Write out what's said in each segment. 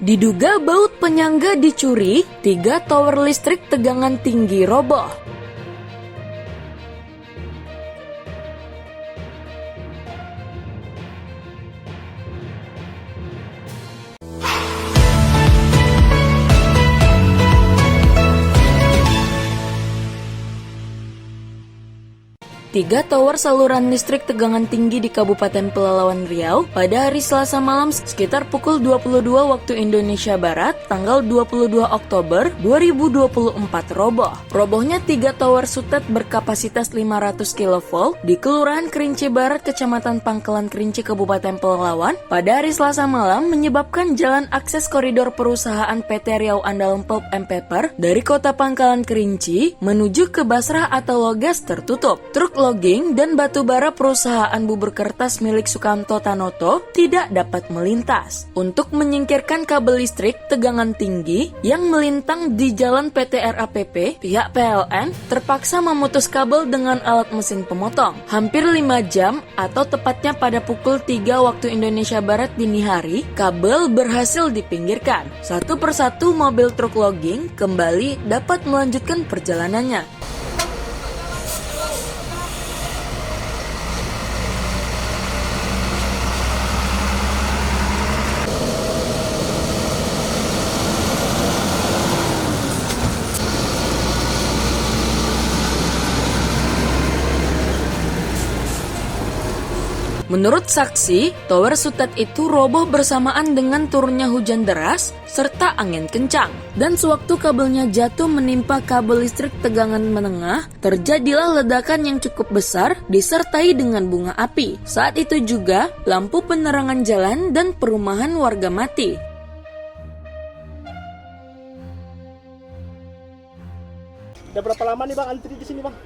Diduga baut penyangga dicuri, 3 tower listrik tegangan tinggi roboh. Tiga tower saluran listrik tegangan tinggi di Kabupaten Pelalawan Riau pada hari Selasa malam sekitar pukul 22 waktu Indonesia Barat, tanggal 22 Oktober 2024 roboh. Robohnya 3 tower sutet berkapasitas 500 kV di Kelurahan Kerinci Barat, Kecamatan Pangkalan Kerinci, Kabupaten Pelalawan pada hari Selasa malam menyebabkan jalan akses koridor perusahaan PT Riau Andalem Pulp and Paper dari kota Pangkalan Kerinci menuju ke Basrah atau Logas tertutup. Truk logging dan batu bara perusahaan bubur kertas milik Sukamto Tanoto tidak dapat melintas. Untuk menyingkirkan kabel listrik tegangan tinggi yang melintang di jalan PT RAPP, pihak PLN terpaksa memutus kabel dengan alat mesin pemotong. Hampir 5 jam atau tepatnya pada pukul 3 waktu Indonesia Barat dini hari, kabel berhasil dipinggirkan. Satu persatu mobil truk logging kembali dapat melanjutkan perjalanannya. Menurut saksi, tower sutet itu roboh bersamaan dengan turunnya hujan deras serta angin kencang. Dan sewaktu kabelnya jatuh menimpa kabel listrik tegangan menengah, terjadilah ledakan yang cukup besar disertai dengan bunga api. Saat itu juga, lampu penerangan jalan dan perumahan warga mati. Udah berapa lama nih Bang antri di sini Bang?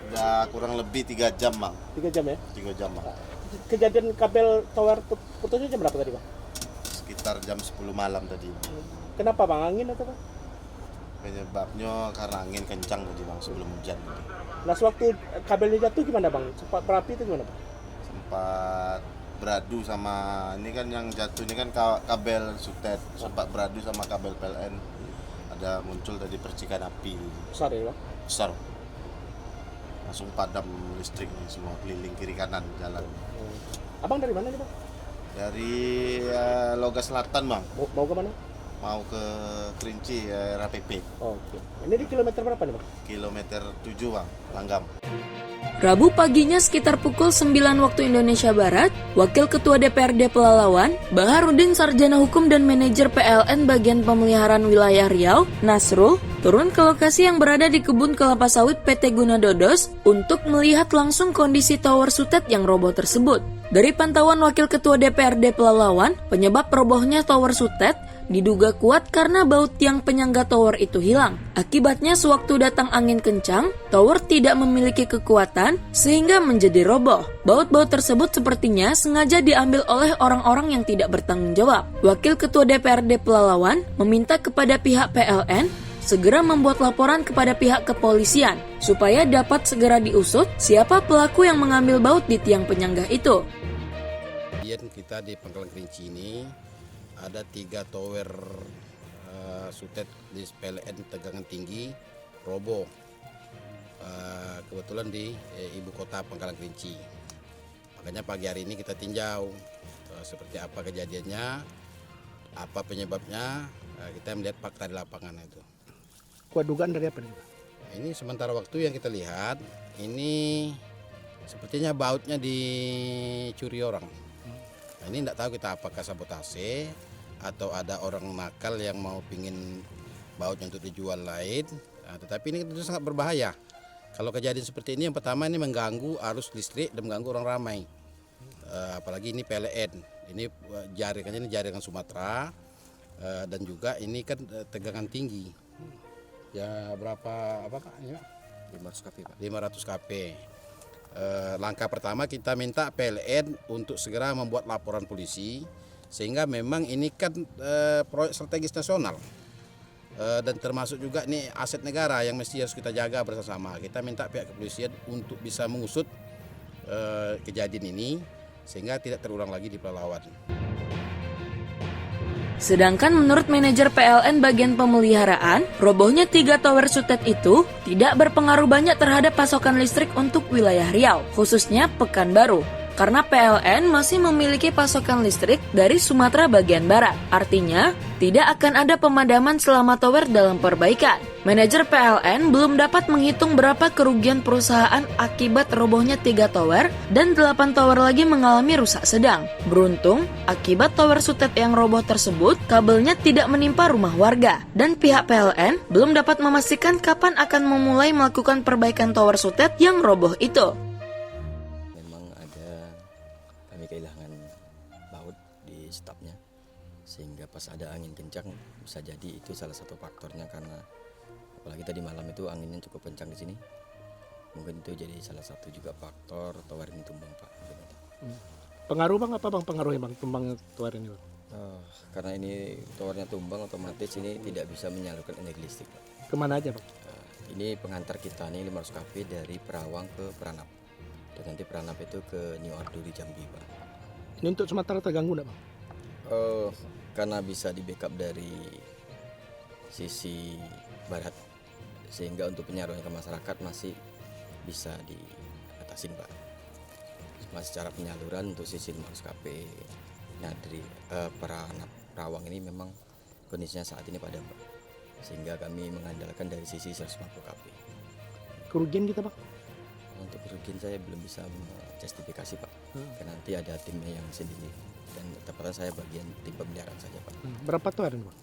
Udah kurang lebih 3 jam bang. 3 jam ya? 3 jam bang. Kejadian kabel tower putusnya jam berapa tadi Bang? Sekitar jam 10 malam tadi. Kenapa Bang? Angin atau Bang? Penyebabnya karena angin kencang tadi bang sebelum hujan. Nah sewaktu kabelnya jatuh gimana Bang? Sempat berapi itu gimana Bang? Sempat beradu sama, ini kan yang jatuh ini kan kabel sutet. Sempat beradu sama kabel PLN. Ada muncul tadi percikan api. Besar ya Bang? Besar. Langsung padam listrik nih semua keliling kiri kanan jalan. Abang dari mana nih Bang? Dari Logas Selatan bang. Mau ke mana? Mau ke Kerinci RAPP. Oke. Ini di kilometer berapa nih Bang? Kilometer 7 bang, Langgam. Rabu paginya sekitar pukul 9 waktu Indonesia Barat, Wakil Ketua DPRD Pelalawan, Baharudin Sarjana Hukum dan Manajer PLN Bagian Pemeliharaan Wilayah Riau, Nasrul, turun ke lokasi yang berada di kebun kelapa sawit PT Guna Dodos untuk melihat langsung kondisi tower sutet yang roboh tersebut. Dari pantauan Wakil Ketua DPRD Pelalawan, penyebab robohnya tower sutet diduga kuat karena baut tiang penyangga tower itu hilang. Akibatnya sewaktu datang angin kencang, tower tidak memiliki kekuatan sehingga menjadi roboh. Baut-baut tersebut sepertinya sengaja diambil oleh orang-orang yang tidak bertanggung jawab. Wakil Ketua DPRD Pelalawan meminta kepada pihak PLN segera membuat laporan kepada pihak kepolisian supaya dapat segera diusut siapa pelaku yang mengambil baut di tiang penyangga itu. Kemudian kita di Pangkalan Kerinci ini ada 3 tower sutet di PLN tegangan tinggi roboh. Kebetulan di ibu kota Pangkalan Kerinci. Makanya pagi hari ini kita tinjau seperti apa kejadiannya, apa penyebabnya, kita melihat fakta di lapangan itu. Kuat dugaan dari apa nih Bang? Ini sementara waktu yang kita lihat, ini sepertinya bautnya dicuri orang. Nah, ini tidak tahu kita apakah sabotase atau ada orang nakal yang mau pingin bautnya untuk dijual lain. Nah, tetapi ini tentu sangat berbahaya. Kalau kejadian seperti ini, yang pertama ini mengganggu arus listrik dan mengganggu orang ramai. Apalagi ini PLN, ini jaringannya ini jaringan Sumatera dan juga ini kan tegangan tinggi. Ya berapa apa Pak? 500 kV Pak. 500 kV. Langkah pertama kita minta PLN untuk segera membuat laporan polisi sehingga memang ini kan proyek strategis nasional dan termasuk juga ini aset negara yang mesti harus kita jaga bersama. Kita minta pihak kepolisian untuk bisa mengusut kejadian ini sehingga tidak terulang lagi di Pelalawan. Sedangkan menurut manajer PLN bagian pemeliharaan, robohnya 3 tower sutet itu tidak berpengaruh banyak terhadap pasokan listrik untuk wilayah Riau, khususnya Pekanbaru. Karena PLN masih memiliki pasokan listrik dari Sumatera bagian barat. Artinya, tidak akan ada pemadaman selama tower dalam perbaikan. Manajer PLN belum dapat menghitung berapa kerugian perusahaan akibat robohnya 3 tower dan 8 tower lagi mengalami rusak sedang. Beruntung, akibat tower sutet yang roboh tersebut, kabelnya tidak menimpa rumah warga. Dan pihak PLN belum dapat memastikan kapan akan memulai melakukan perbaikan tower sutet yang roboh itu. Kami kehilangan baut di stopnya, sehingga pas ada angin kencang bisa jadi itu salah satu faktornya, karena apalagi tadi malam itu anginnya cukup kencang di sini, mungkin itu jadi salah satu juga faktor tower ini tumbang, Pak. Pengaruh bang, apa bang pengaruhnya bang tumbang tower ini bang? Karena ini towernya tumbang, otomatis ini tidak bisa menyalurkan energi listrik, Pak. Kemana aja bang? Ini pengantar kita nih 500 kV dari Perawang ke Pranap, dan nanti Pranap itu ke New Ordu di Jambi, Pak. Ini untuk Sumatera terganggu nggak bang? Karena bisa di backup dari sisi barat, sehingga untuk penyaluran ke masyarakat masih bisa diatasin, Pak. Mas secara penyaluran untuk sisi 500 kV dari Perawang ini memang kondisinya saat ini padam, Pak, sehingga kami mengandalkan dari sisi 150 kV. Kerugian kita bang? Untuk kerugian saya belum bisa justifikasi, Pak, karena nanti ada timnya yang sendiri, dan tepatnya saya bagian tim pemeliharaan saja, Pak. Berapa tower ini bang?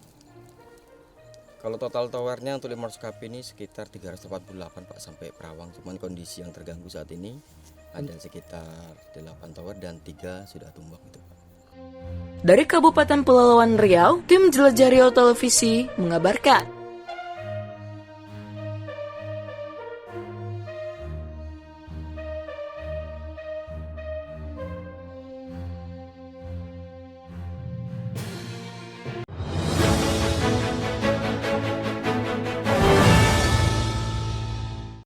Kalau total towernya untuk 500 kV ini sekitar 348, Pak, sampai Perawang. Cuman kondisi yang terganggu saat ini ada sekitar 8 tower dan 3 sudah tumbang itu, Pak. Dari Kabupaten Pelalawan Riau, tim Jelajah Riau Televisi mengabarkan.